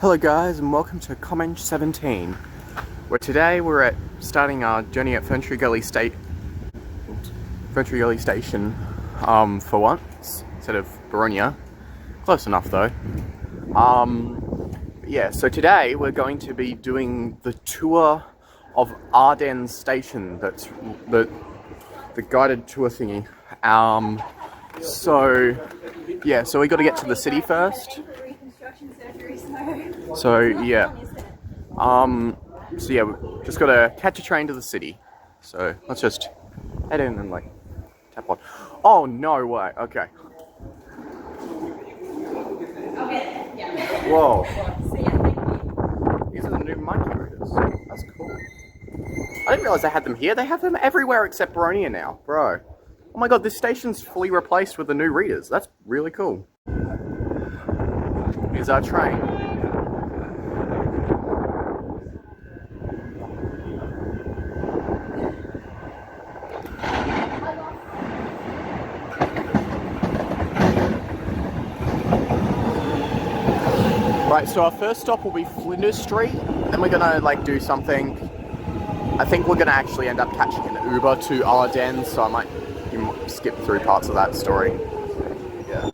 Hello guys, and welcome to Comment 17, where today we're starting our journey at Ferntree Gully Station for once, instead of Boronia. Close enough though. Yeah, so today we're going to be doing the tour of Arden Station. That's the guided tour thingy. So we got to get to the city first. So yeah, we just gotta catch a train to the city. So let's just head in and like tap on. Oh no way! Okay. Whoa. These are the new monkey readers. That's cool. I didn't realize they had them here. They have them everywhere except Boronia now, bro. Oh my god, this station's fully replaced with the new readers. That's really cool. Here's our train. Right, so our first stop will be Flinders Street, then we're gonna like do something. I think we're gonna actually end up catching an Uber to Arden, so I might skip through parts of that story. Yeah.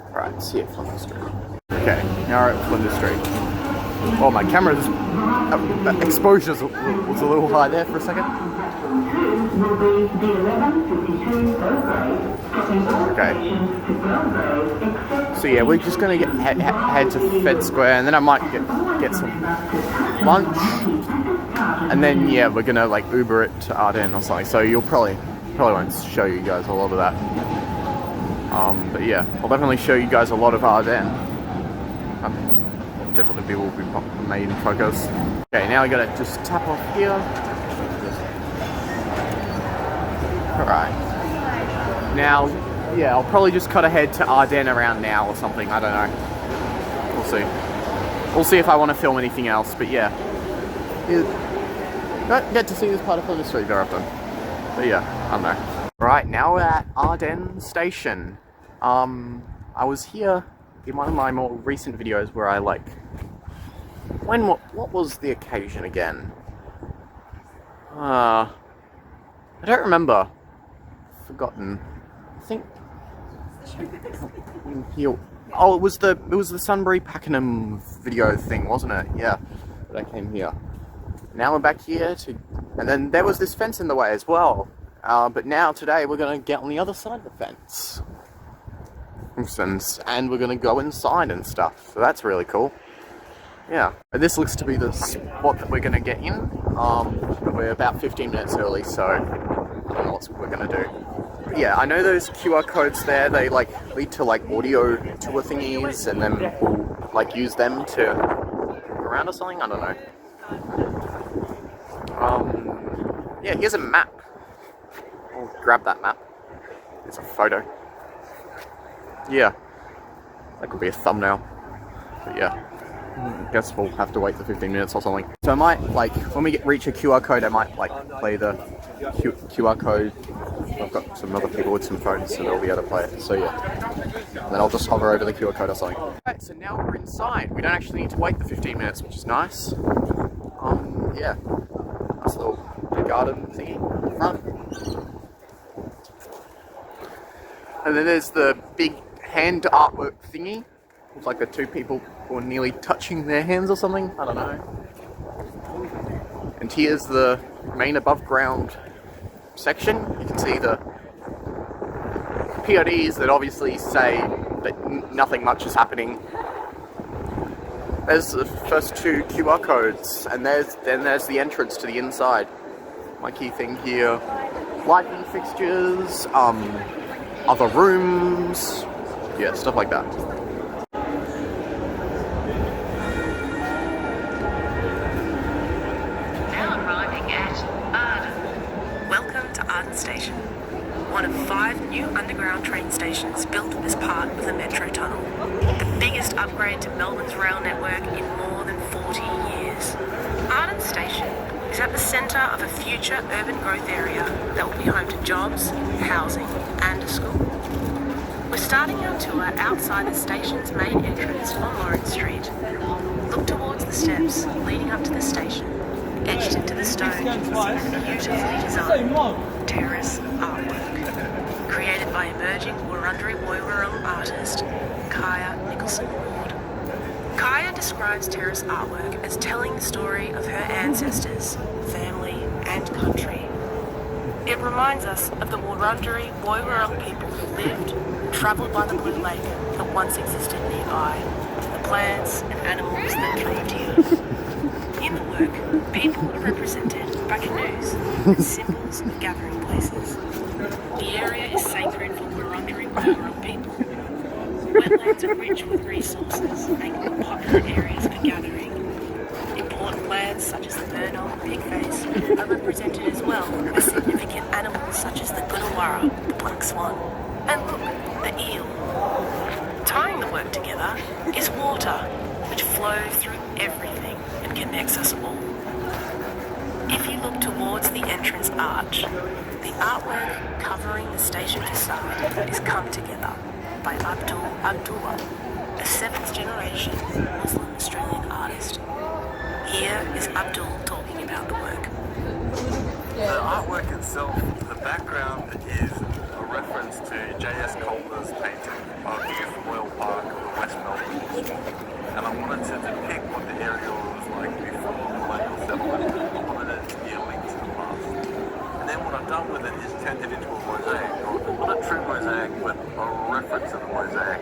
Alright, see you at Flinders Street. Okay, now we're at Flinders Street. Oh, my camera's exposure was a little high there for a second. Okay. So yeah, we're just gonna head to Fed Square, and then I might get some lunch, and then yeah, we're gonna like Uber it to Arden or something. So you'll probably won't show you guys a lot of that. But yeah, I'll definitely show you guys a lot of Arden. Definitely will be made in focus. Okay, now I gotta just tap off here. Alright. Now, yeah, I'll probably just cut ahead to Arden around now or something. I don't know. We'll see. We'll see if I want to film anything else, but yeah. You don't get to see this part of Flinders Street very often. But yeah, I don't know. Right, now we're at Arden Station. I was here in one of my more recent videos where I like... What was the occasion again? I don't remember. Forgotten. I think... Oh, it was the Sunbury Pakenham video thing, wasn't it? Yeah, but I came here. Now we're back here and then there was this fence in the way as well. But now today we're gonna get on the other side of the fence. And we're gonna go inside and stuff. So that's really cool. Yeah. And this looks to be the spot that we're gonna get in. But we're about 15 minutes early, so I don't know what we're gonna do. But yeah, I know those QR codes there, they like lead to like audio tour thingies, and then we'll like use them to walk around or something, I don't know. Yeah, here's a map. I'll grab that map. There's a photo. Yeah. That could be a thumbnail. But yeah. I guess we'll have to wait the 15 minutes or something. So I might, like, when we reach a QR code, I might, like, play the QR code. I've got some other people with some phones, so they'll be able to play it. So, yeah. And then I'll just hover over the QR code or something. Alright, so now we're inside. We don't actually need to wait the 15 minutes, which is nice. Yeah. Nice little garden thingy in the front. And then there's the big hand artwork thingy. It's like the two people who are nearly touching their hands or something. I don't know. And here's the main above ground section. You can see the PODs that obviously say that nothing much is happening. There's the first two QR codes, and then there's the entrance to the inside. My key thing here. Lighting fixtures, other rooms, yeah, stuff like that. Station, one of 5 new underground train stations built as part of the Metro Tunnel. The biggest upgrade to Melbourne's rail network in more than 40 years. Arden Station is at the centre of a future urban growth area that will be home to jobs, housing and a school. We're starting our tour outside the station's main entrance on Arden Street. Look towards the steps leading up to the station. Etched into the stone is a beautifully designed terrace artwork, created by emerging Wurundjeri Woiwurrung artist Kaya Nicholson Ward. Kaya describes terrace artwork as telling the story of her ancestors, family and country. It reminds us of the Wurundjeri Woiwurrung people who lived and travelled by the Blue Lake that once existed nearby, the plants and animals that thrived here. In the work, people are represented by canoes as symbols of gathering places. The area is sacred for Wurundjeri Woiwurrung people. Wetlands are rich with resources, making them popular areas for gathering. Important plants such as the burnel and pigface are represented as well as significant animals such as the Gunawarra, the black swan, and look, the eel. Tying the work together is water, which flows through everything and connects us all. If you look towards the entrance arch, the artwork covering the station facade is Come Together by Abdul Abdullah, a 7th generation Muslim Australian artist. Here is Abdul talking about the work. The artwork itself, the background is a reference to J.S. Calder's painting of Youth Royal Park of the West Melbourne. And I wanted to depict what the area was like before colonial settlement. I wanted it to be a link to the past. And then what I've done with it is turned it into a mosaic, or not a true mosaic, but a reference of the mosaic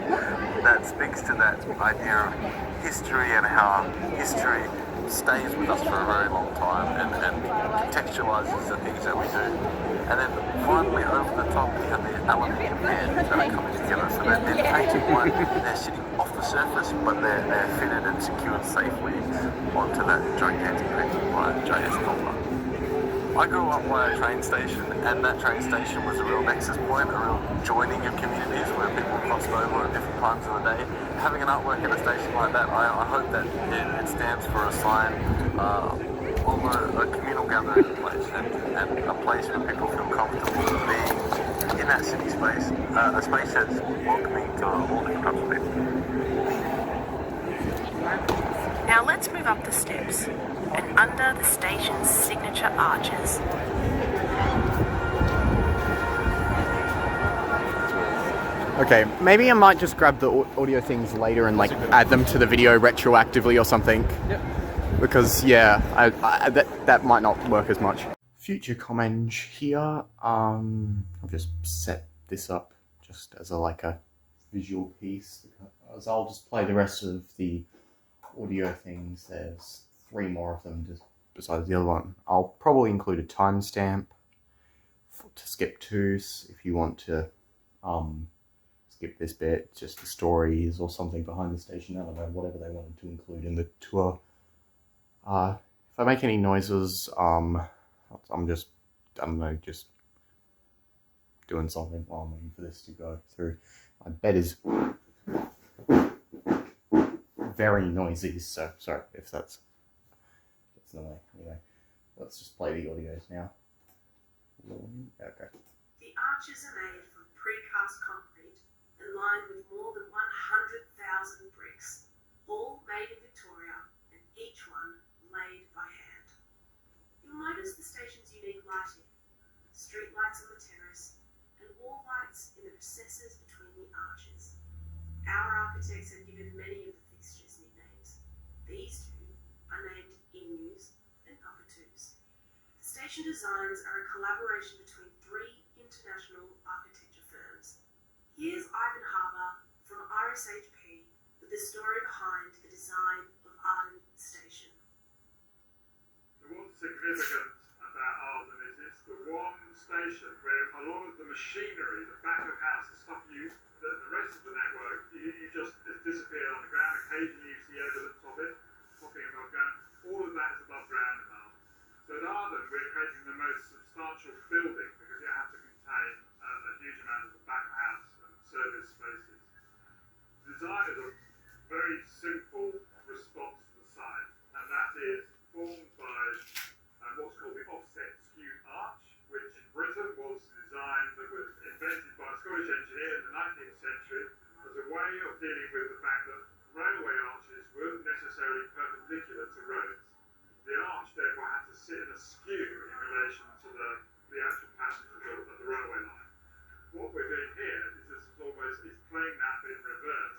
that speaks to that idea of history and how history stays with us for a very long time and contextualizes the things that we do. And then finally over the top we have the aluminium bands that are coming together. So they're painted one, they're sitting off the surface, but they're fitted and secured safely onto that gigantic painting by J.S. Calder. I grew up by a train station, and that train station was a real nexus point, a real joining of communities where people crossed over at different times of the day. Having an artwork at a station like that, I hope that it stands for a sign of a communal gathering place and a place where people feel comfortable being in that city space, a space that's welcoming to all different types of people. Now let's move up the steps and under the station's signature arches. Okay, maybe I might just grab the audio things later and like add them to the video retroactively or something. Yep. Because yeah, that might not work as much. Future comment here. I've just set this up just as a visual piece. As I'll just play the rest of the audio things. There's 3 more of them just besides the other one. I'll probably include a timestamp to skip to if you want to skip this bit, just the stories or something behind the station. I don't know, whatever they wanted to include in the tour. If I make any noises, I'm just, I don't know, just doing something while I'm waiting for this to go through. My bed is very noisy, so sorry if that's in the way. Anyway, let's just play the audios now. Okay. The arches are made from precast concrete and lined with more than 100,000 bricks, all made in Victoria and each one laid by hand. You'll notice the station's unique lighting, street lights on the terrace and wall lights in the recesses between the arches. Our architects have given many of the fixtures nicknames. These 2 are named emus and cockatoos. The station designs are a collaboration between 3 international architecture firms. Here's Ivan Harbour from RSHP with the story behind the design of Arden Station. So what's significant about Arden is it's the one station where a lot of the machinery, the back of house, the stuff the rest of the network, you just disappeared on the ground. Occasionally you see evidence of it popping above ground. All of that is above ground in Arden. So at Arden we're creating the most substantial building because it had to contain a huge amount of the back of house and service spaces. The design is a very simple response to the site, and that is formed by what's to roads. The arch therefore had to sit askew in relation to the actual passengers at the railway line. What we're doing here is it's playing that in reverse.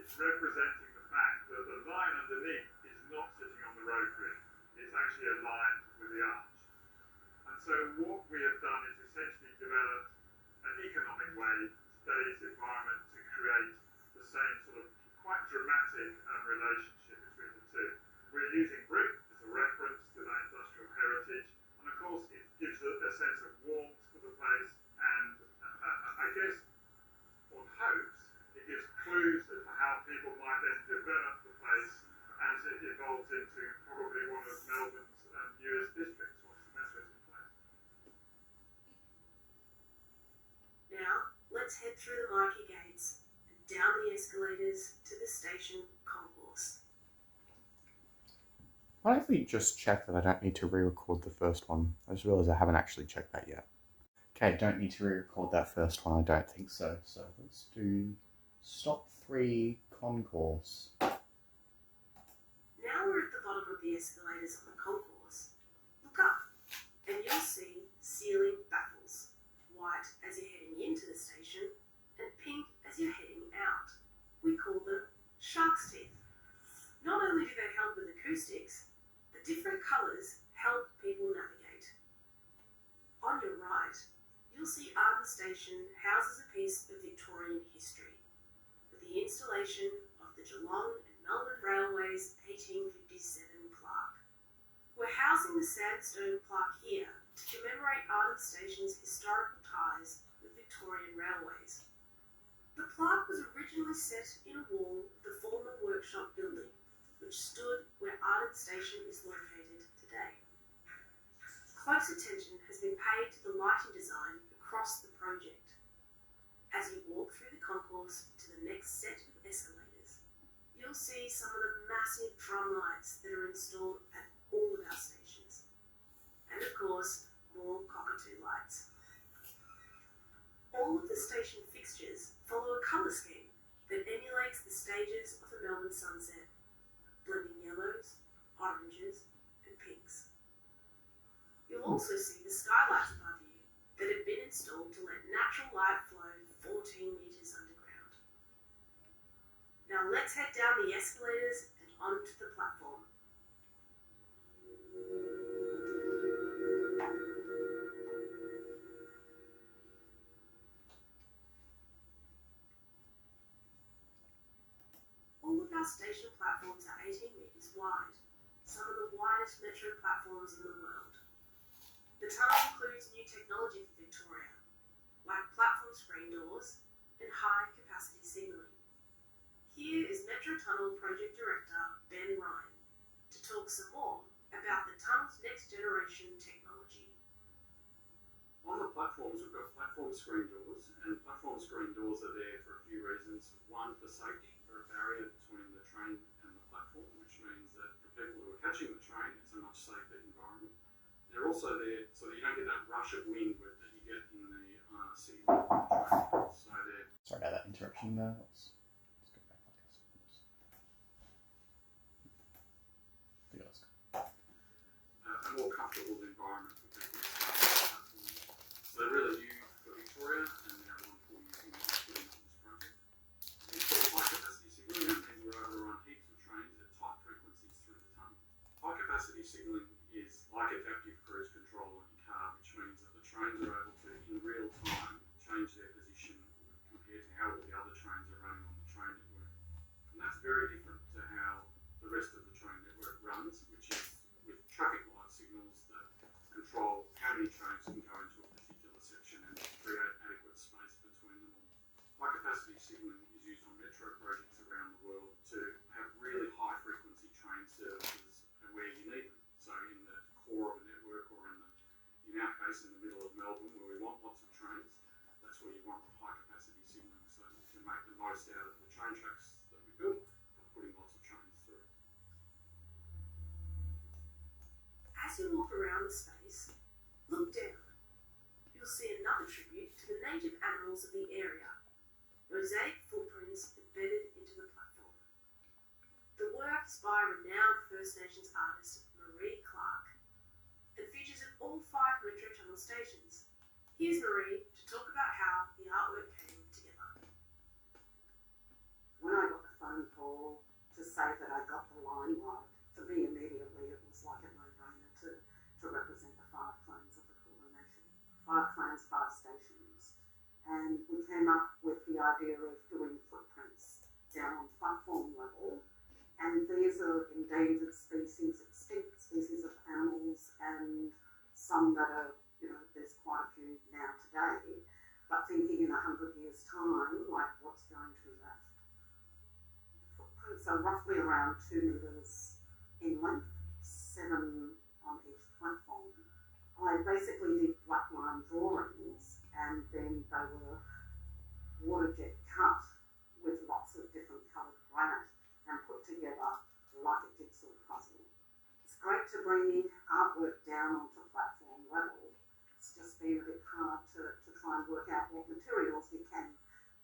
It's representing the fact that the line underneath is not sitting on the road grid. It's actually aligned with the arch. And so what we have done is essentially developed an economic way in today's environment to create the same sort of quite dramatic relationship between the two. We're using brick as a reference to that industrial heritage, and of course it gives a sense of warmth to the place, and I guess on hopes it gives clues as to how people might then develop the place as it evolves into probably one of Melbourne's newest districts once the metro's in place. Now, let's head through the Marquee gates and down the escalators to the station concourse. Why don't we just check that I don't need to re-record the first one? I just realised I haven't actually checked that yet. Okay, don't need to re-record that first one, I don't think so. So let's do stop 3 concourse. Now we're at the bottom of the escalators on the concourse. Look up and you'll see ceiling baffles, white as you're heading into the station and pink as you're heading out. We call them shark's teeth. Not only do they help with acoustics, the different colours help people navigate. On your right, you'll see Arden Station houses a piece of Victorian history, with the installation of the Geelong and Melbourne Railway's 1857 plaque. We're housing the sandstone plaque here to commemorate Arden Station's historical ties with Victorian railways. The plaque was originally set in a wall of the former workshop building, which stood where Arden Station is located today. Close attention has been paid to the lighting design across the project. As you walk through the concourse to the next set of escalators, you'll see some of the massive drum lights that are installed at all of our stations. And of course, more cockatoo lights. All of the station fixtures follow a colour scheme that emulates the stages of the Melbourne sunset, blending yellows, oranges and pinks. You'll also see the skylights above you that have been installed to let natural light flow 14 metres underground. Now let's head down the escalators and onto the platform. All of our station platforms are 18 metres wide, some of the widest metro platforms in the world. The tunnel includes new technology for Victoria, like platform screen doors and high-capacity signalling. Here is Metro Tunnel Project Director Ben Ryan to talk some more about the tunnel's next-generation technology. On the platforms, we've got platform screen doors, and platform screen doors are there for a few reasons. One, for safety, for a barrier between the train and the platform, which means that for people who are catching the train, it's a much safer environment. They're also there so that you don't get that rush of wind that you get in the city train. So they're... Sorry about that interruption there. Let's go back like this. Yeah, let's go. a more comfortable environment for people to start on the platform. So they're really new for Victoria, and they're one for using this project. It's called high capacity signalling. That means we're able to run heaps of trains at tight frequencies through the tunnel. High capacity signalling is like adaptive cruise control on your car, which means that the trains are able to, in real time, change their position compared to how all the other trains are running on the train network. And that's very different to how the rest of the train network runs, which is with traffic light signals that control how many trains can go into a particular section and create adequate space between them all. High capacity signalling is used on metro projects around the world to have really high frequency train services where you need them. So in the core of a network, or in our case in the middle of Melbourne where we want lots of trains, that's where you want high capacity signalling, so that you can make the most out of the train tracks that we build by putting lots of trains through. As you walk around the space, look down. You'll see another tribute to the native animals of the area, mosaic footprints embedded into the platform. The work is by renowned First Nations all 5 metro tunnel stations. Here's Marie to talk about how the artwork came together. When I got the phone call to say that I got the line right, for me immediately it was like a no-brainer to represent the 5 clans of the Kulin Nation. 5 clans, 5 stations. And we came up with the idea of doing footprints down on platform level. And these are endangered species, extinct species of animals, and some that are, there's quite a few now today. But thinking in 100 years' time, like what's going to be left? Footprints are roughly around 2 metres in length, 7 on each platform. I basically did black line drawings, and then they were water jet cut with lots of different coloured granite and put together like a jigsaw puzzle. It's great to bring artwork down onto platform level. It's just been a bit hard to try and work out what materials we can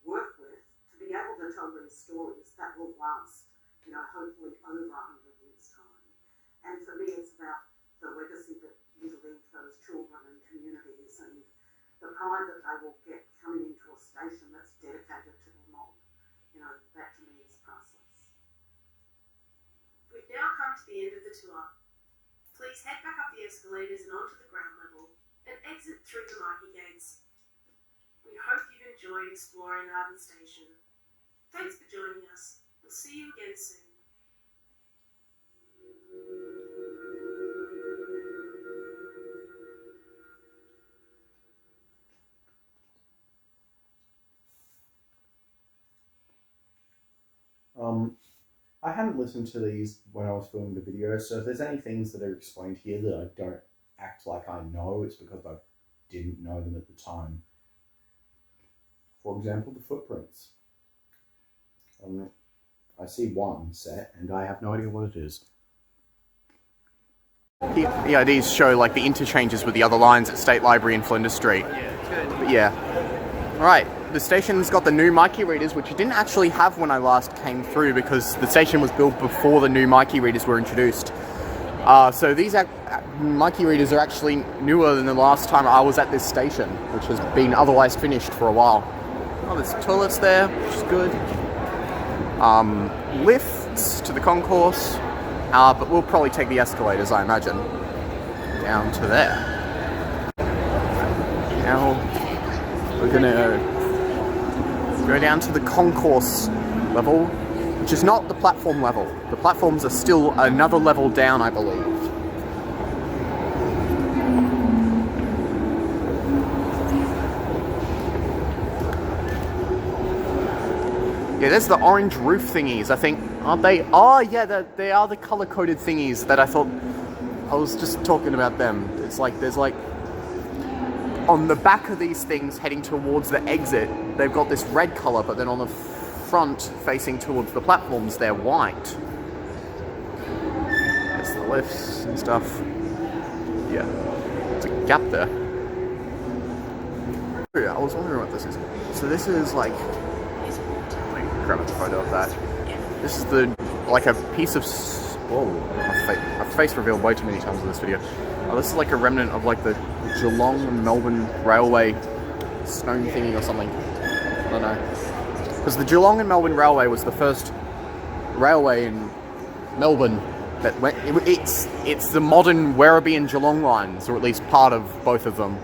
work with to be able to tell these stories that will last, hopefully over 100 years' time. And for me, it's about the legacy that you leave those children and communities, and the pride that they will get coming into a station that's dedicated to their mob. That to me is priceless. We've now come to the end of the tour. Please head back up the escalators and onto the ground level and exit through the Mikey gates. We hope you've enjoyed exploring Arden Station. Thanks for joining us. We'll see you again soon. I hadn't listened to these when I was filming the video, so if there's any things that are explained here that I don't act like I know, it's because I didn't know them at the time. For example, the footprints. I see one set, and I have no idea what it is. The EIDs show like the interchanges with the other lines at State Library in Flinders Street. But yeah. Alright, the station's got the new Mikey readers, which it didn't actually have when I last came through because the station was built before the new Mikey readers were introduced. So these Mikey readers are actually newer than the last time I was at this station, which has been otherwise finished for a while. Oh, there's toilets there, which is good. Lifts to the concourse, but we'll probably take the escalators, I imagine, down to there. Now we're gonna go down to the concourse level, which is not the platform level. The platforms are still another level down, I believe. Yeah, there's the orange roof thingies, I think, aren't they? Oh, yeah, they are the color-coded thingies that I thought... I was just talking about them. It's like, there's like... On the back of these things heading towards the exit, they've got this red color, but then on the front facing towards the platforms, they're white. There's the lifts and stuff. Yeah, there's a gap there. I was wondering what this is. So this is like... grab a photo of that. This is like a piece of... Whoa, my face revealed way too many times in this video. Oh, this is like a remnant of like the Geelong and Melbourne Railway stone thingy or something. I don't know. Because the Geelong and Melbourne Railway was the first railway in Melbourne that went... It's the modern Werribee and Geelong lines, or at least part of both of them.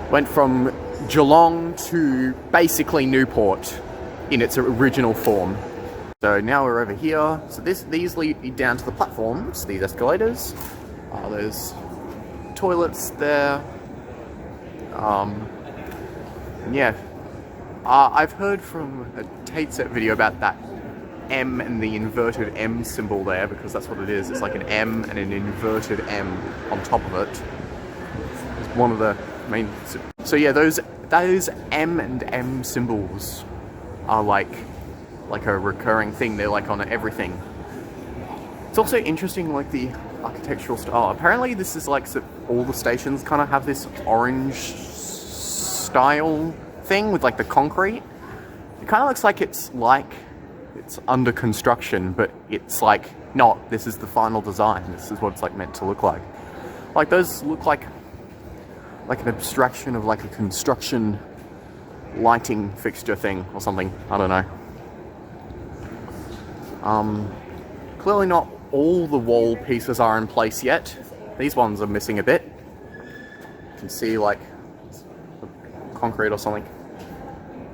Went from Geelong to basically Newport in its original form. So now we're over here. So these lead down to the platforms, these escalators. There's toilets there. Yeah. I've heard from a Tate Set video about that M and the inverted M symbol there, because that's what it is. It's like an M and an inverted M on top of it. It's one of the main... So yeah, those M and M symbols are like a recurring thing. They're like on everything. It's also interesting, like the architectural style. Apparently this is like, so all the stations kind of have this orange style thing with like the concrete. It kind of looks like it's under construction, but it's like, not, this is the final design. This is what it's like meant to look like. Like those look like like an abstraction of like a construction lighting fixture thing or something. I don't know. Clearly not all the wall pieces are in place yet. These ones are missing a bit. You can see like concrete or something.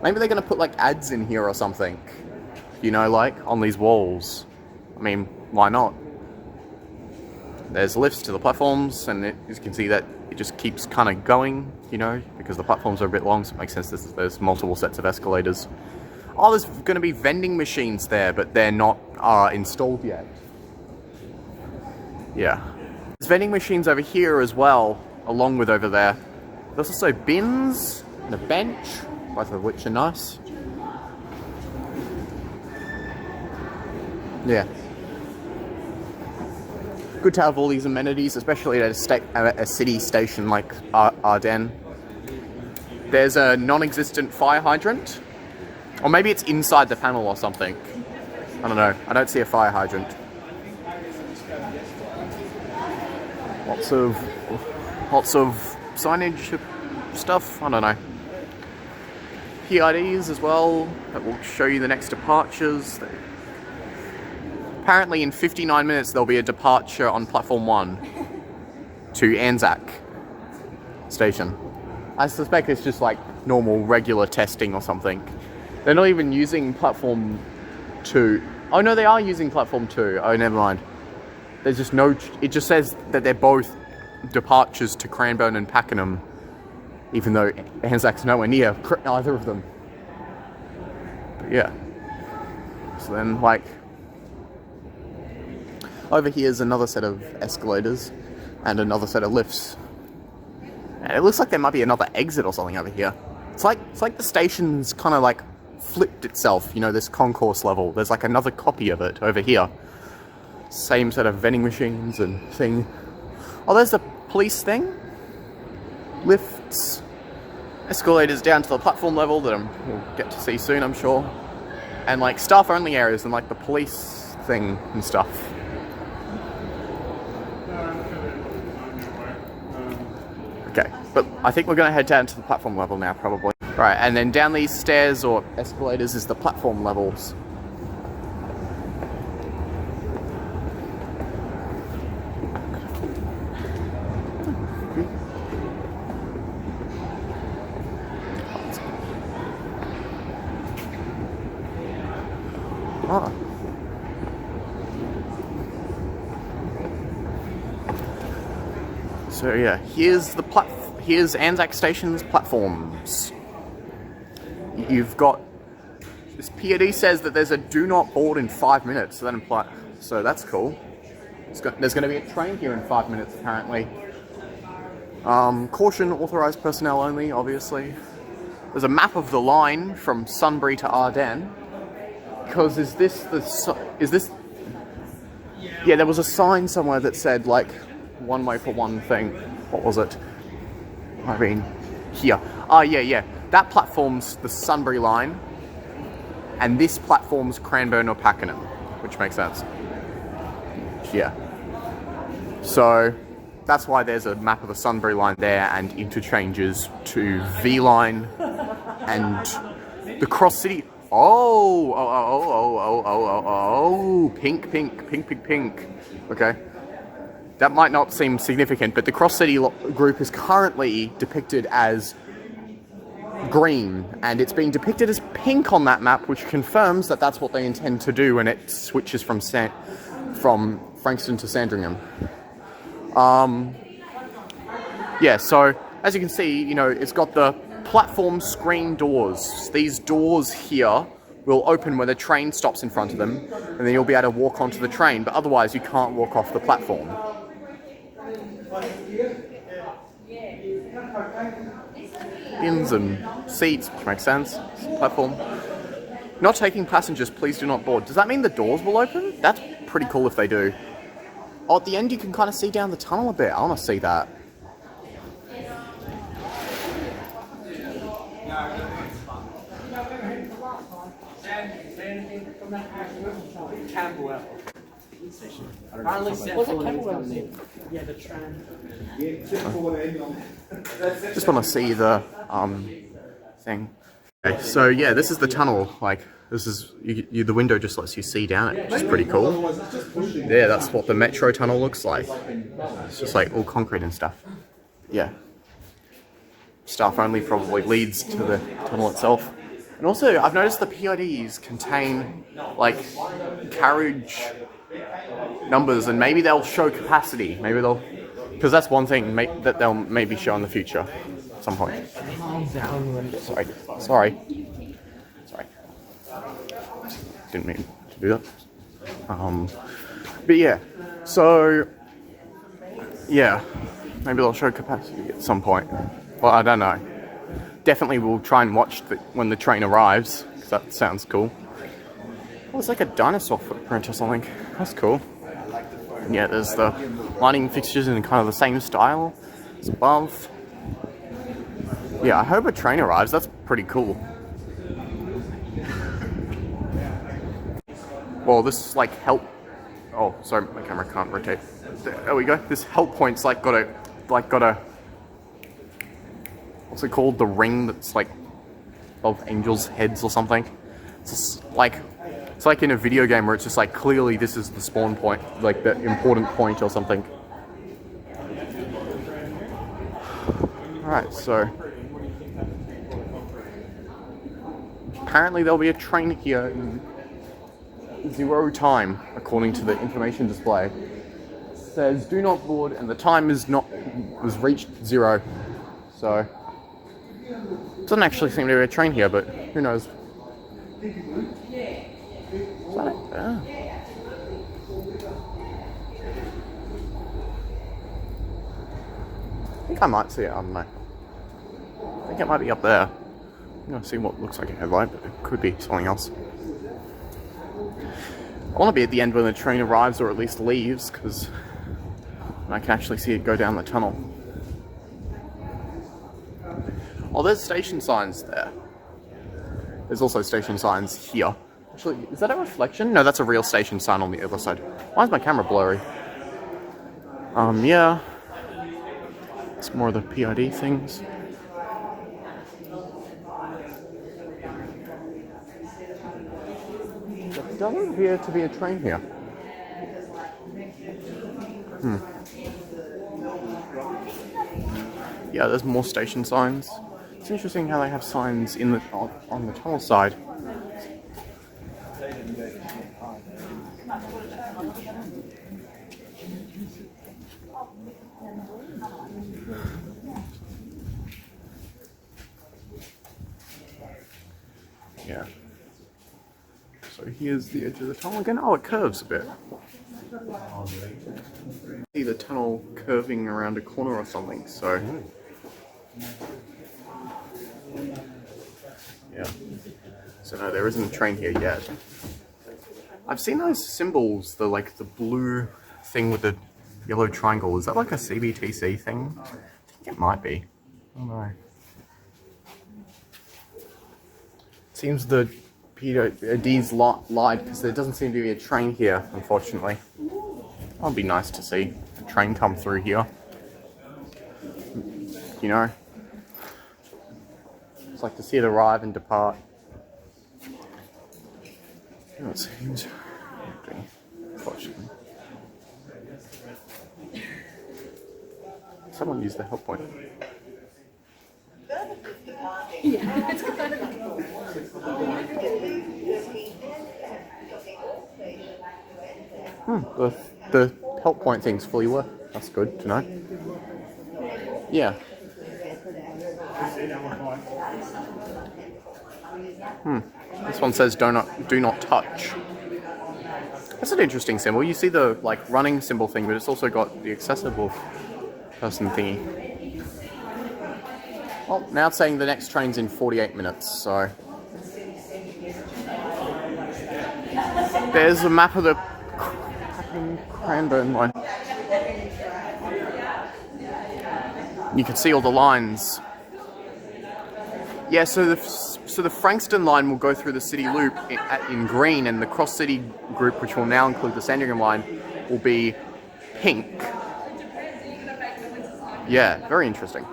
Maybe they're gonna put like ads in here or something. You know, like on these walls. I mean, why not? There's lifts to the platforms, and you can see that it just keeps kind of going, you know, because the platforms are a bit long, so it makes sense there's multiple sets of escalators. Oh, there's going to be vending machines there, but they're not installed yet. Yeah. There's vending machines over here as well, along with over there. There's also bins and a bench, both of which are nice. Yeah. Good to have all these amenities, especially at a city station like Arden. There's a non-existent fire hydrant. Or maybe it's inside the panel or something. I don't know. I don't see a fire hydrant. Lots of signage stuff. I don't know. PIDs as well that will show you the next departures. Apparently in 59 minutes there'll be a departure on platform 1 to Anzac Station. I suspect it's just like normal regular testing or something. They're not even using platform 2. Oh no, they are using platform 2. Oh, never mind. There's just no... It just says that they're both departures to Cranbourne and Pakenham, even though Anzac's nowhere near either of them. But yeah. So then, like... Over here's another set of escalators and another set of lifts. And it looks like there might be another exit or something over here. It's like the station's kind of like flipped itself, you know, this concourse level. There's like another copy of it over here. Same set of vending machines and thing. Oh, there's the police thing. Lifts. Escalators down to the platform level that we'll get to see soon, I'm sure. And like staff only areas and like the police thing and stuff. Okay, but I think we're going to head down to the platform level now, probably. Right, and then down these stairs or escalators is the platform levels. Ah. So yeah, here's Anzac Station's platforms. You've got this PID says that there's a do not board in 5 minutes, so that implies, so that's cool. There's going to be a train here in 5 minutes apparently. Caution, authorised personnel only, obviously. There's a map of the line from Sunbury to Arden. Because is this? Yeah, there was a sign somewhere that said like one way for one thing. What was it? I mean, here. Oh, yeah. That platform's the Sunbury line, and this platform's Cranbourne or Pakenham, which makes sense. Yeah. So that's why there's a map of the Sunbury line there and interchanges to V line and the Cross City. Pink. Okay. That might not seem significant, but the Cross City group is currently depicted as green, and it's being depicted as pink on that map, which confirms that that's what they intend to do when it switches from Frankston to Sandringham. Yeah, so as you can see, you know, it's got the platform screen doors. These doors here will open when the train stops in front of them, and then you'll be able to walk onto the train, but otherwise you can't walk off the platform. Bins and seats, which makes sense. Platform. Not taking passengers, please do not board. Does that mean the doors will open? That's pretty cool if they do. Oh, at the end you can kind of see down the tunnel a bit. I want to see that. Just want to see the thing. Okay, so yeah, this is the tunnel. Like, this is the window just lets you see down it, which is pretty cool. Yeah, that's what the metro tunnel looks like. It's just like all concrete and stuff. Yeah. Staff only probably leads to the tunnel itself. And also, I've noticed the PIDs contain like carriage numbers, and maybe they'll show capacity. Maybe they'll, because that's one thing that they'll maybe show in the future at some point. Sorry. Didn't mean to do that. But yeah, so yeah, maybe they'll show capacity at some point. Well, I don't know. Definitely we'll try and watch when the train arrives, because that sounds cool. Oh, it's like a dinosaur footprint or something. That's cool. And yeah, there's the lighting fixtures in kind of the same style as above. Yeah, I hope a train arrives. That's pretty cool. Well, this like help. Oh, sorry, my camera can't rotate. There we go. This help point's like got a. What's it called? The ring that's like of angels' heads or something. It's like in a video game where it's just like clearly this is the spawn point, like the important point or something. Alright, so apparently there'll be a train here in 0 time, according to the information display. It says do not board, and the time was reached 0. So doesn't actually seem to be a train here, but who knows? Is that it? Oh. I think I might see it, I don't know. I think it might be up there. I'm gonna see what looks like a headlight, but it could be something else. I want to be at the end when the train arrives, or at least leaves, because I can actually see it go down the tunnel. Oh, there's station signs there. There's also station signs here. Actually, is that a reflection? No, that's a real station sign on the other side. Why is my camera blurry? Yeah. It's more of the PID things. There doesn't appear to be a train here. Yeah, there's more station signs. It's interesting how they have signs in on the tunnel side. Yeah. So here's the edge of the tunnel again. Oh, it curves a bit. See the tunnel curving around a corner or something, so yeah. So no, there isn't a train here yet. I've seen those symbols, the blue thing with the yellow triangle. Is that like a CBTC thing? I think it might be. I don't know. Seems the PD's lied because there doesn't seem to be a train here, unfortunately. That would be nice to see a train come through here. You know? It's like to see it arrive and depart. You know, it seems empty, unfortunately. Someone used the help point. The help point thing's fully worked. That's good to know. Yeah. This one says do not touch. That's an interesting symbol. You see the running symbol thing, but it's also got the accessible person thingy. Well, now it's saying the next train's in 48 minutes, so there's a map of the Cranbourne line. You can see all the lines. Yeah, so the Frankston line will go through the city loop in green, and the cross-city group, which will now include the Sandringham line, will be pink. Yeah, very interesting.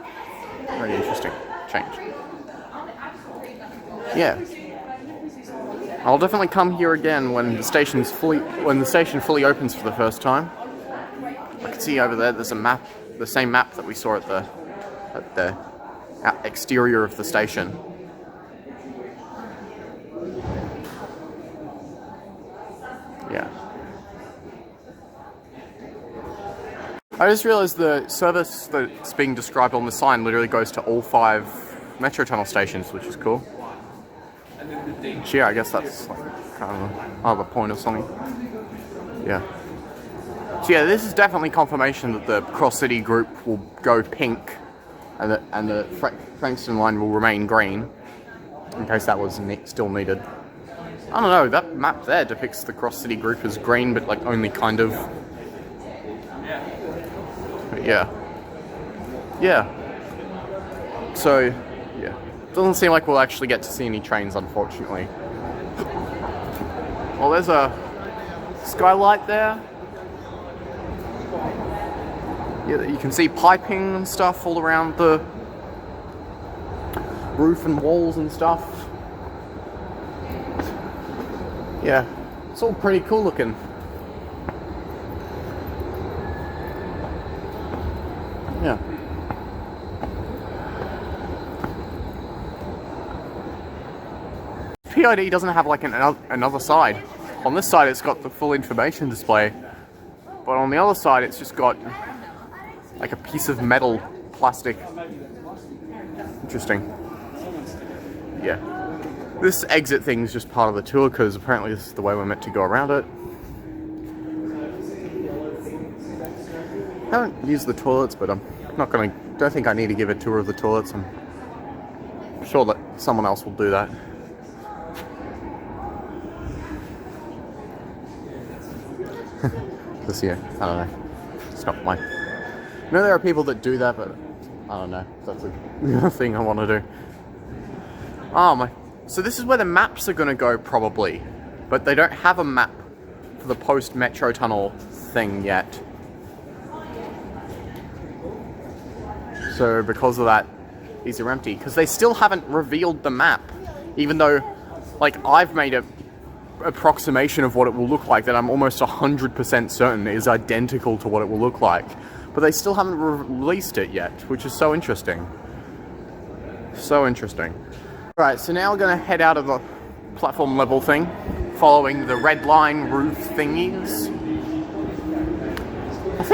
Very interesting change. Yeah. I'll definitely come here again when the station fully opens for the first time. I can see over there there's a map, the same map that we saw at the exterior of the station. Yeah. I just realised the service that's being described on the sign literally goes to all 5 metro tunnel stations, which is cool. Yeah, I guess that's like kind of a point of something. Yeah. So yeah, this is definitely confirmation that the Cross City group will go pink, and the Frankston line will remain green, in case that was still needed. I don't know, that map there depicts the Cross City group as green, but like only kind of. But yeah. Yeah. So, yeah. Doesn't seem like we'll actually get to see any trains, unfortunately. Well, there's a skylight there. Yeah, you can see piping and stuff all around the roof and walls and stuff. Yeah, it's all pretty cool looking. Yeah. PID doesn't have like another side. On this side it's got the full information display, but on the other side it's just got like a piece of metal plastic. Interesting. Yeah. This exit thing is just part of the tour because apparently this is the way we're meant to go around it. I haven't used the toilets, but I'm not gonna. Don't think I need to give a tour of the toilets. I'm sure that someone else will do that. This year, I don't know. It's not my. I know there are people that do that, but I don't know. That's a thing I want to do. Oh my. So this is where the maps are going to go probably, but they don't have a map for the post-metro tunnel thing yet. So because of that, these are empty. Because they still haven't revealed the map, even though, like, I've made a approximation of what it will look like that I'm almost 100% certain is identical to what it will look like. But they still haven't released it yet, which is so interesting. So interesting. Right, so now we're going to head out of the platform level thing, following the red line roof thingies. I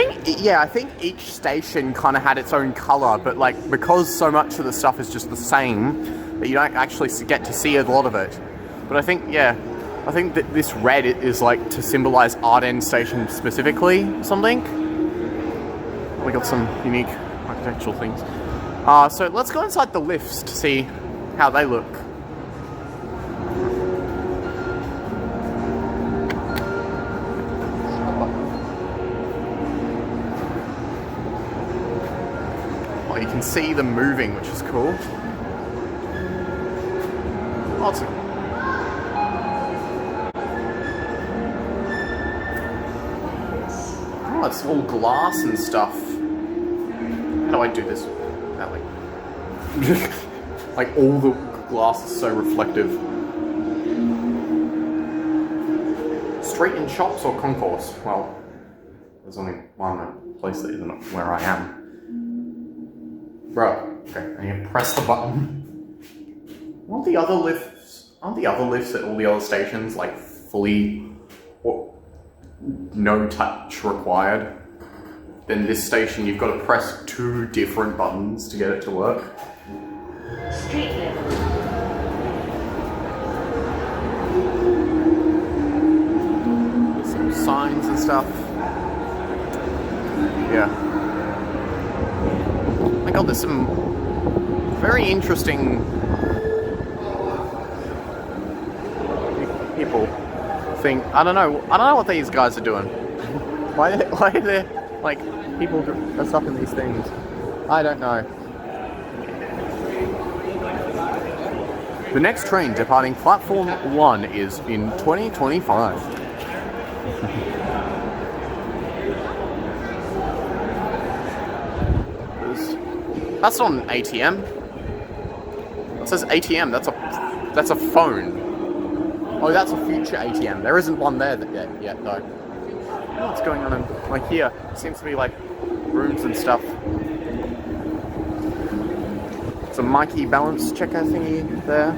think each station kind of had its own colour, but like, because so much of the stuff is just the same, that you don't actually get to see a lot of it. But I think that this red is like to symbolise Arden Station specifically, something. We got some unique architectural things. So let's go inside the lifts to see how they look. Well, you can see them moving, which is cool. It's all glass and stuff. How do I do this? That way. Like, all the glass is so reflective. Street and shops or concourse? Well, there's only one place that isn't where I am. Bro, okay, I need to press the button. Aren't the other lifts at all the other stations, like, fully, or no touch required? Then this station, you've got to press 2 different buttons to get it to work. Street level. Some signs and stuff. Yeah. My god, there's some very interesting people think. I don't know what these guys are doing. Why are there like people dressed up in these things? I don't know. The next train departing platform 1 is in 2025. That's not an ATM. It says ATM. That's a phone. Oh, that's a future ATM. There isn't one there yet though. What's going on in like here? Seems to be like rooms and stuff. Some Mikey balance checker thingy there.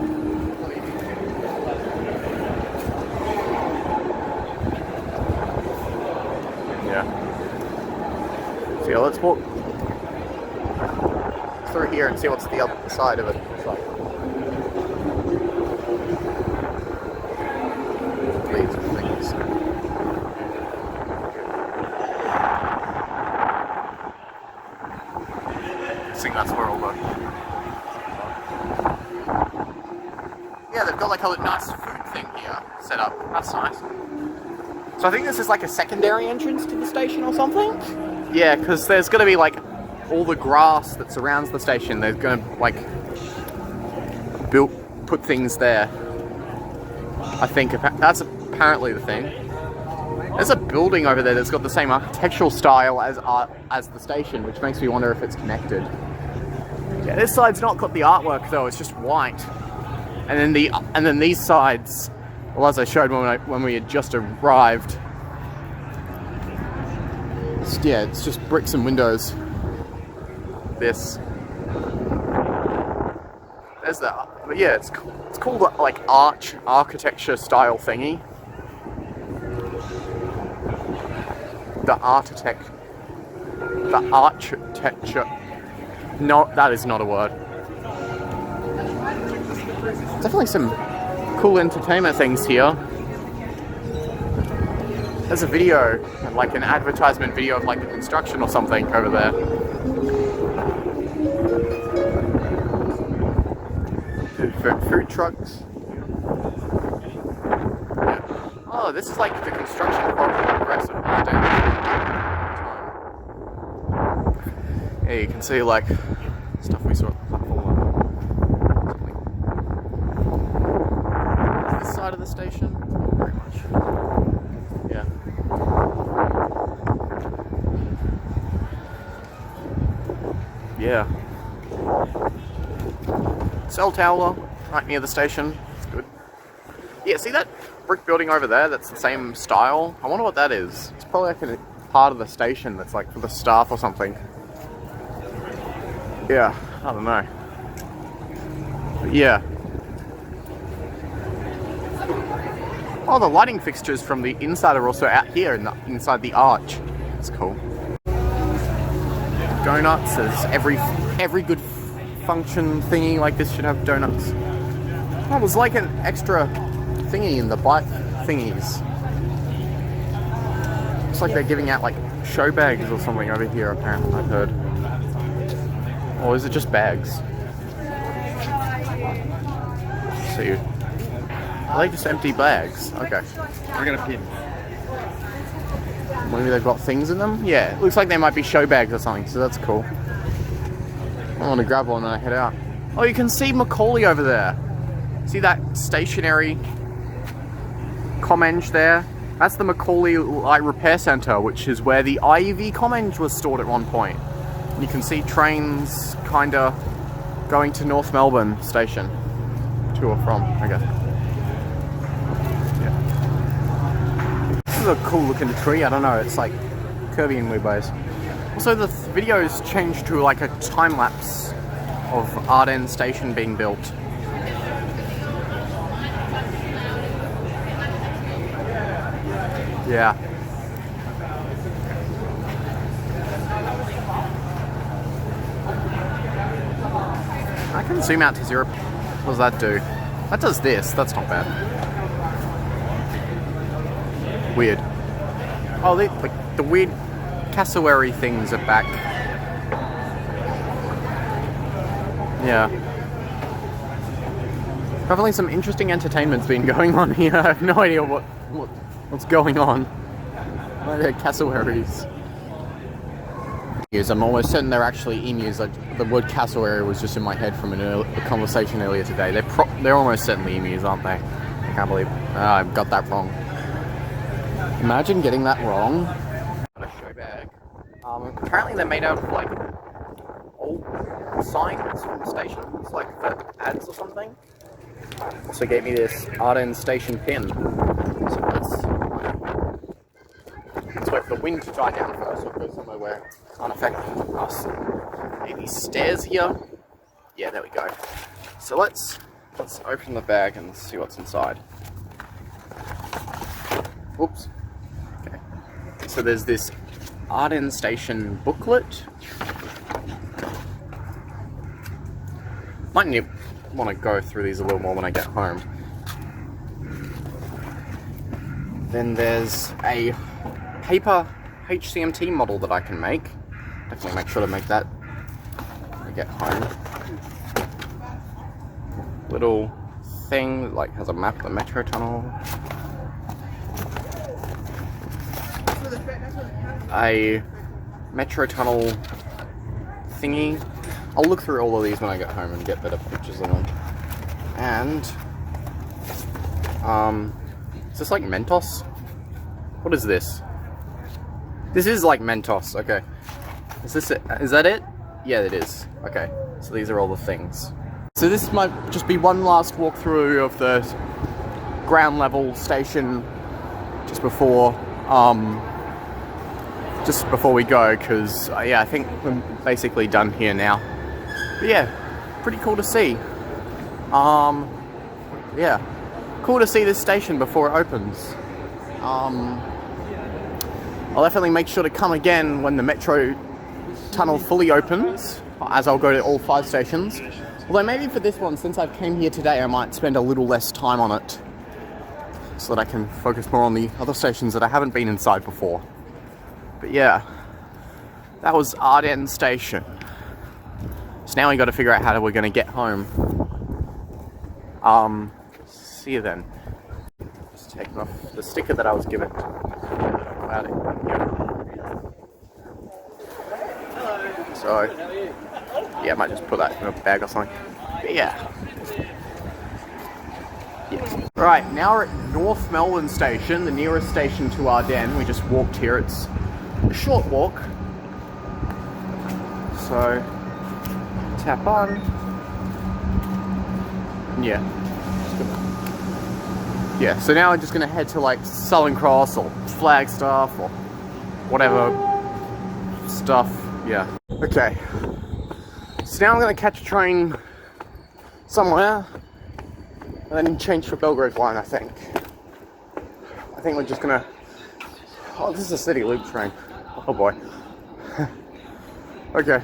Yeah. So yeah, let's walk through here and see what's the other side of it. It's like. These things. I think that's where all the... Yeah, they've got like a nice food thing here set up. That's nice. So I think this is like a secondary entrance to the station or something? Yeah, because there's going to be like all the grass that surrounds the station. They're going to like put things there. I think that's apparently the thing. There's a building over there that's got the same architectural style as the station, which makes me wonder if it's connected. Yeah, this side's not got the artwork though; it's just white. And then these sides, well, as I showed when we had just arrived, it's just bricks and windows. There's that, but yeah, it's called like arch architecture style thingy. The architecture. No, that is not a word. Definitely some cool entertainment things here. There's a video, like an advertisement video of like the construction or something over there. Food trucks. Yeah. Oh, this is like the construction progress of Arden. Yeah, you can see like stuff we saw at the platform. This side of the station, not very much. Yeah. Yeah. Cell tower, right near the station. It's good. Yeah, see that brick building over there? That's the same style. I wonder what that is. It's probably like a part of the station that's like for the staff or something. Yeah, I don't know. But yeah. Oh, the lighting fixtures from the inside are also out here inside the arch. That's cool. Donuts, there's every good function thingy like this should have donuts. Oh, there's like an extra thingy in the bike thingies. Looks like they're giving out like Showbags or something over here apparently, I've heard. Or is it just bags? See. Are they just empty bags? Okay. I got a pin. Maybe they've got things in them? Yeah, it looks like they might be show bags or something, so that's cool. I want to grab one and I head out. Oh, you can see Macaulay over there. See that stationary Comenge there? That's the Macaulay Light Repair Centre, which is where the IEV Comenge was stored at one point. And you can see trains kinda going to North Melbourne station. To or from, I guess. Yeah. This is a cool looking tree, I don't know, it's like curvy in weird ways. Also, the videos changed to like a time lapse of Arden Station being built. Yeah. I can zoom out to 0. What does that do? That does this. That's not bad. Weird. Oh, like the weird cassowary things are back. Yeah. Definitely some interesting entertainment's been going on here. I have no idea what's going on. Why are cassowaries? I'm almost certain they're actually emus. Like the word cassowary was just in my head from a conversation earlier today. They're almost certainly emus, aren't they? I can't believe I've got that wrong. Imagine getting that wrong. A Showbag. Apparently they're made out of like old signs from stations, like for ads or something. Also gave me this Arden Station pin. So let's wait for the wind to die down first, or go somewhere where it can't affect us. Maybe stairs here. Yeah, there we go. So let's open the bag and see what's inside. Whoops. Okay. So there's this Arden Station booklet. Might want to go through these a little more when I get home. Then there's a paper HCMT model that I can make. Definitely make sure to make that when I get home. Little thing that like has a map of the metro tunnel. A metro tunnel thingy. I'll look through all of these when I get home and get better pictures of them. And is this like Mentos? What is this? This is like Mentos. Okay. Is this it? Is that it? Yeah, it is. Okay. So these are all the things. So this might just be one last walkthrough of the ground level station just before we go, because yeah, I think we're basically done here now. But yeah, pretty cool to see. Yeah, cool to see this station before it opens. I'll definitely make sure to come again when the metro tunnel fully opens, as I'll go to all 5 stations. Although maybe for this one, since I've came here today, I might spend a little less time on it, so that I can focus more on the other stations that I haven't been inside before. But yeah, that was Arden Station. So now we got to figure out how we're going to get home. See you then. Just taking off the sticker that I was given. So yeah, I might just put that in a bag or something. But yeah. Right, now we're at North Melbourne Station, the nearest station to Arden. We just walked here. It's a short walk. So tap on. Yeah. Yeah, so now I'm just gonna head to like Southern Cross or Flagstaff or whatever stuff. Yeah. Okay. So now I'm gonna catch a train somewhere and then change for Belgrave line, I think. I think we're just gonna... Oh, this is a City Loop train. Oh boy. Okay.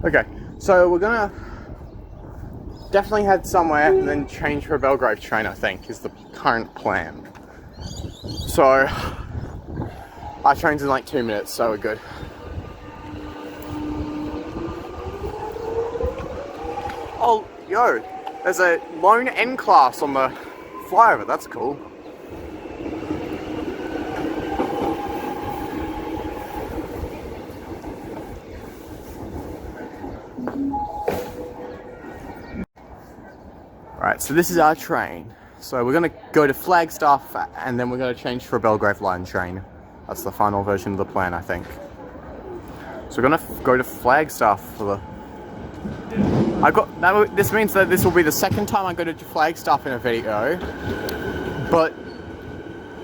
Okay, so we're gonna definitely head somewhere and then change for a Belgrave train, I think, is the current plan. So, our train's in like 2 minutes, so we're good. Oh, yo, there's a lone N class on the flyover, that's cool. Alright, so this is our train. So we're going to go to Flagstaff and then we're going to change for a Belgrave line train. That's the final version of the plan, I think. So we're going to go to Flagstaff for the... This means that this will be the second time I go to Flagstaff in a video. But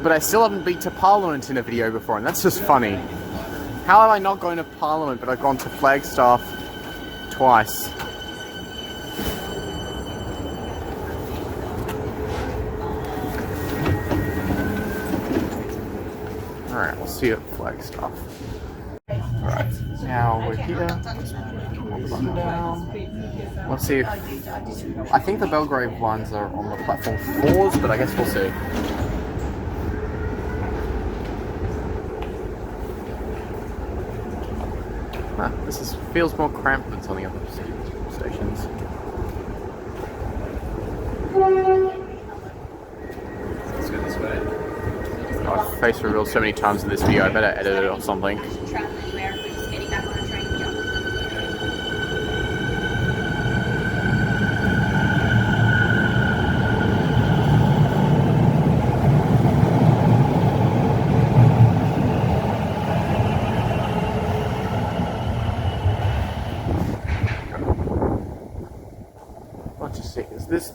I still haven't been to Parliament in a video before, and that's just funny. How have I not gone to Parliament, but I've gone to Flagstaff twice? Alright, we'll see you at Flagstaff. Alright, now we're here. Let's see if... I think the Belgrave lines are on the platform 4s, but I guess we'll see. This feels more cramped than some of the other stations. Let's go this way. I've face revealed so many times in this video, I better edit it or something.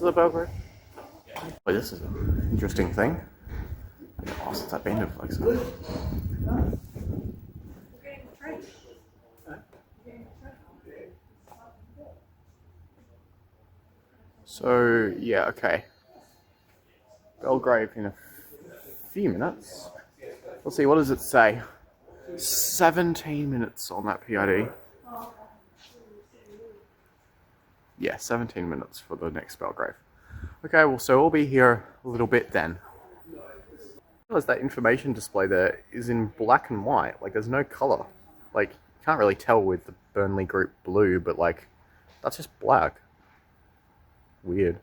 the Belgrave? Wait, this is an interesting thing. Oh, since I've been to Flagstaff. So, yeah, okay. Belgrave in a few minutes. Let's see, what does it say? 17 minutes on that PID. Yeah, 17 minutes for the next Belgrave. Okay, well, so we'll be here a little bit then. Realize that information display there is in black and white. Like, there's no color. Like, you can't really tell with the Burnley Group blue, but like, that's just black. Weird.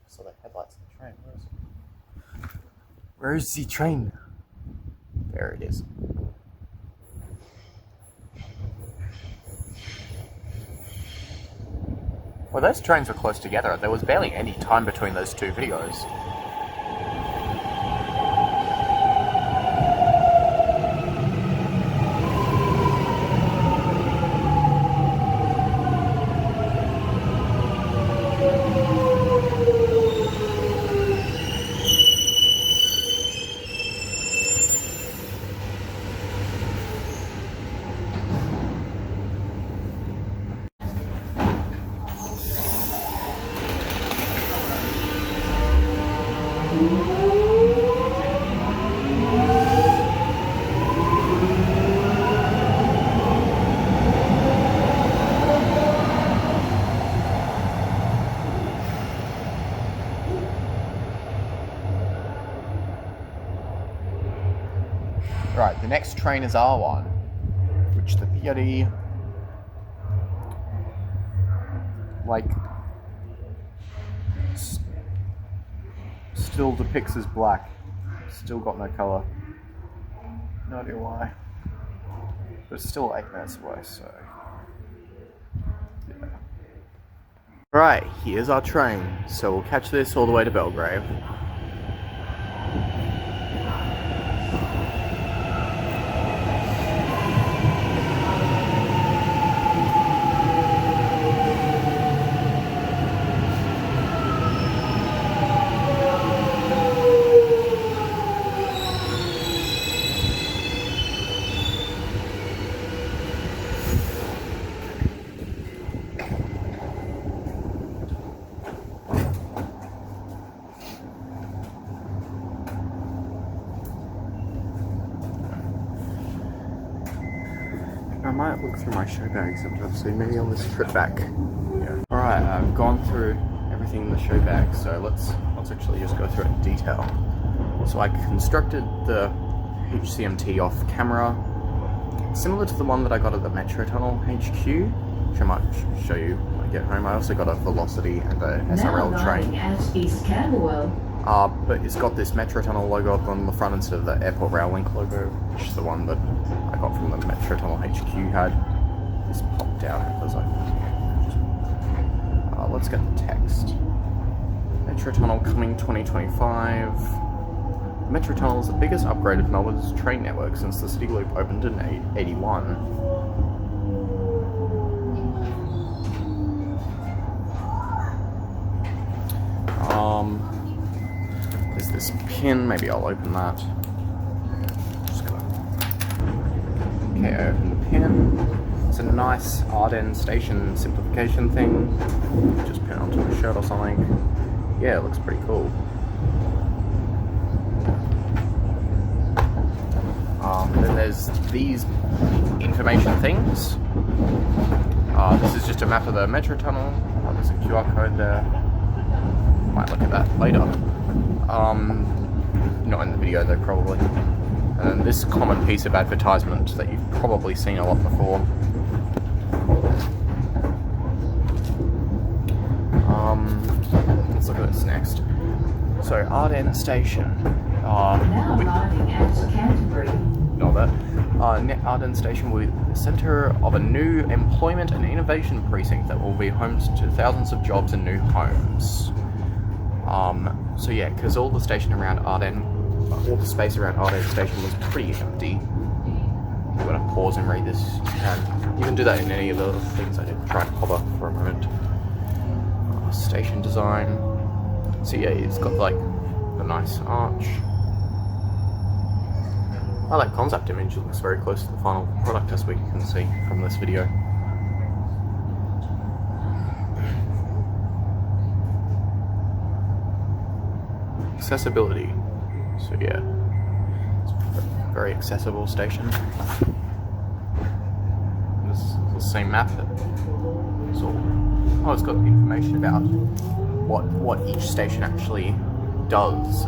So the headlights of the train, where is the train? There it is. Well, those trains were close together. There was barely any time between those two videos. Right, the next train is R1, which the PID, like, still depicts as black. Still got no colour. No idea why. But it's still 8 minutes away, so... yeah. Right, here's our train. So we'll catch this all the way to Belgrave. I might look through my Showbag sometime soon, maybe on this trip back. Yeah. Alright, I've gone through everything in the Showbag, so let's actually just go through it in detail. So I constructed the HCMT off camera, similar to the one that I got at the Metro Tunnel HQ, which I might show you when I get home. I also got a Velocity and a SRL train. At East Camberwell. But it's got this Metro Tunnel logo up on the front instead of the Airport Rail Link logo, which is the one that I got from the Metro Tunnel HQ had. This popped out because let's get the text. Metro Tunnel coming 2025. The Metro Tunnel is the biggest upgrade of Melbourne's train network since the City Loop opened in 81. There's this pin, maybe I'll open that. Okay, open the pin. It's a nice Arden Station simplification thing. Just pin it onto a shirt or something. Yeah, it looks pretty cool. Then there's these information things. This is just a map of the metro tunnel. There's a QR code there. Might look at that later. Not in the video though, probably. And then this common piece of advertisement that you've probably seen a lot before. Let's look at this next. So, Arden Station. Now arriving at Canterbury. Know that. Arden Station will be the centre of a new employment and innovation precinct that will be home to thousands of jobs and new homes. So yeah, because all the station around Arden, all the space around Arden Station was pretty empty. You want to pause and read this, you can do that in any of the things I did. Try and hover for a moment. Station design. So yeah, it's got like a nice arch. I like concept image. It looks very close to the final product, as we can see from this video. Accessibility. So yeah, it's a very accessible station. This is the same map. It's got information about what each station actually does,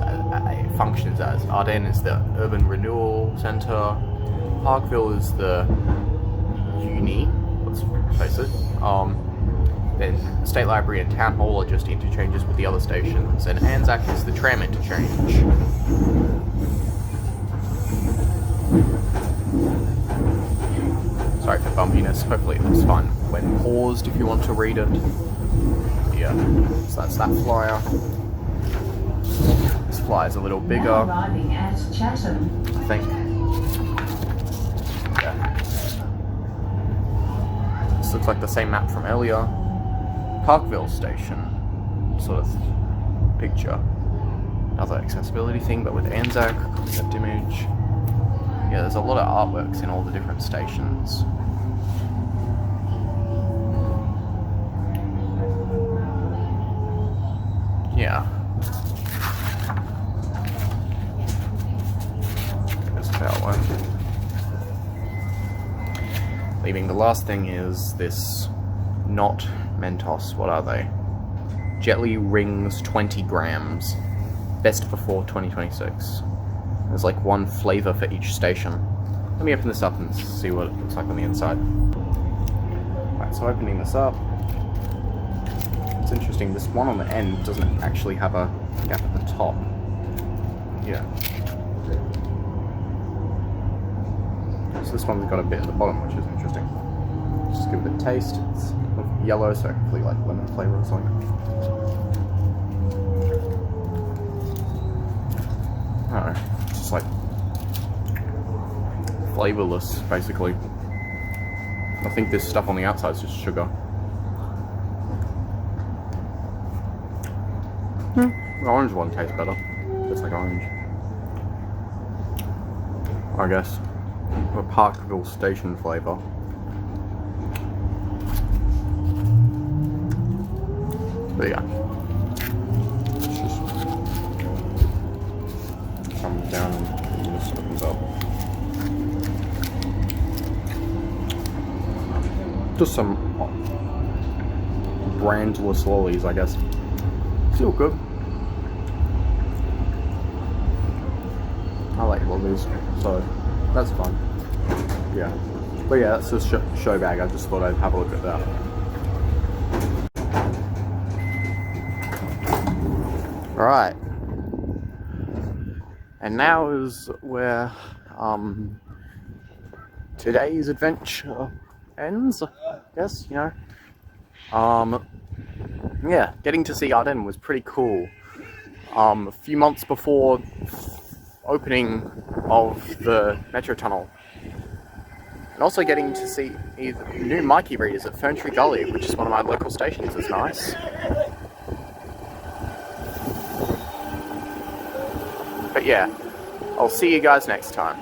functions as. Arden is the urban renewal centre. Parkville is the uni. Let's face it. Then the State Library and Town Hall are just interchanges with the other stations, and Anzac is the tram interchange. Sorry for bumpiness, hopefully it looks fine when paused if you want to read it. Yeah, so that's that flyer. This flyer's a little bigger. Now arriving at Chatham. I think. Yeah. This looks like the same map from earlier. Parkville Station sort of picture. Another accessibility thing, but with Anzac, concept image. Yeah, there's a lot of artworks in all the different stations. Yeah. There's that one. Leaving the last thing is this not Mentos, what are they? Jelly Rings 20 grams. Best before 2026. There's like one flavour for each station. Let me open this up and see what it looks like on the inside. Alright, so opening this up. It's interesting, this one on the end doesn't actually have a gap at the top. Yeah. So this one's got a bit at the bottom, which is interesting. Just give it a taste. It's yellow, so hopefully like lemon flavour or something. I don't know, it's just like flavourless, basically. I think this stuff on the outside is just sugar. The orange one tastes better. Just like orange. I guess. A Parkville Station flavour. But yeah. It's just comes down and this opens up. Just some brandless lollies, I guess. Still good. I like lollies, so that's fun. Yeah. But yeah, that's just Showbag. I just thought I'd have a look at that. Alright. And now is where today's adventure ends, I guess, you know. Yeah, getting to see Arden was pretty cool. A few months before opening of the metro tunnel. And also getting to see new Mikey readers at Ferntree Gully, which is one of my local stations, is nice. But yeah, I'll see you guys next time.